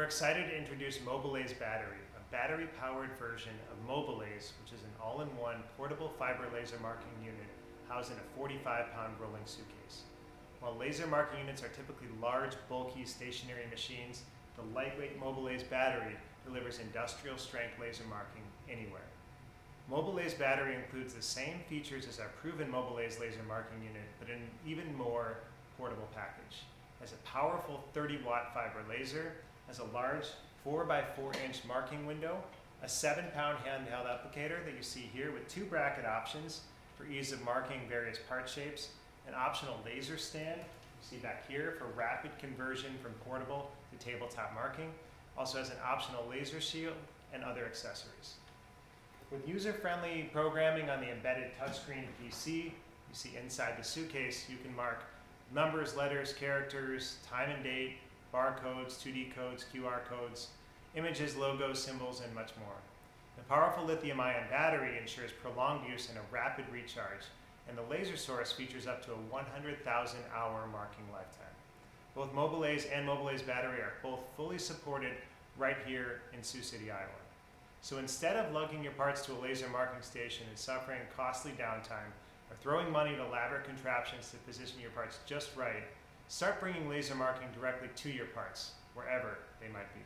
excited to introduce MobiLase Battery, a battery-powered version of MobiLase, which is an all-in-one portable fiber laser marking unit housed in a 45-pound rolling suitcase. While laser marking units are typically large, bulky, stationary machines, the lightweight MobiLase Battery delivers industrial-strength laser marking anywhere. MobiLase Battery includes the same features as our proven MobiLase laser marking unit, but in an even more portable package. It has a powerful 30-watt fiber laser, has a large 4x4-inch marking window, a 7-pound handheld applicator that you see here with 2 bracket options for ease of marking various part shapes, an optional laser stand, you see back here, for rapid conversion from portable to tabletop marking, also has an optional laser shield and other accessories. With user-friendly programming on the embedded touchscreen PC, you see inside the suitcase, you can mark numbers, letters, characters, time and date, barcodes, 2D codes, QR codes, images, logos, symbols, and much more. The powerful lithium-ion battery ensures prolonged use and a rapid recharge, and the laser source features up to a 100,000-hour marking lifetime. Both MobiLase and MobiLase Battery are both fully supported right here in Sioux City, Iowa. So instead of lugging your parts to a laser marking station and suffering costly downtime, or throwing money at elaborate contraptions to position your parts just right, start bringing laser marking directly to your parts, wherever they might be.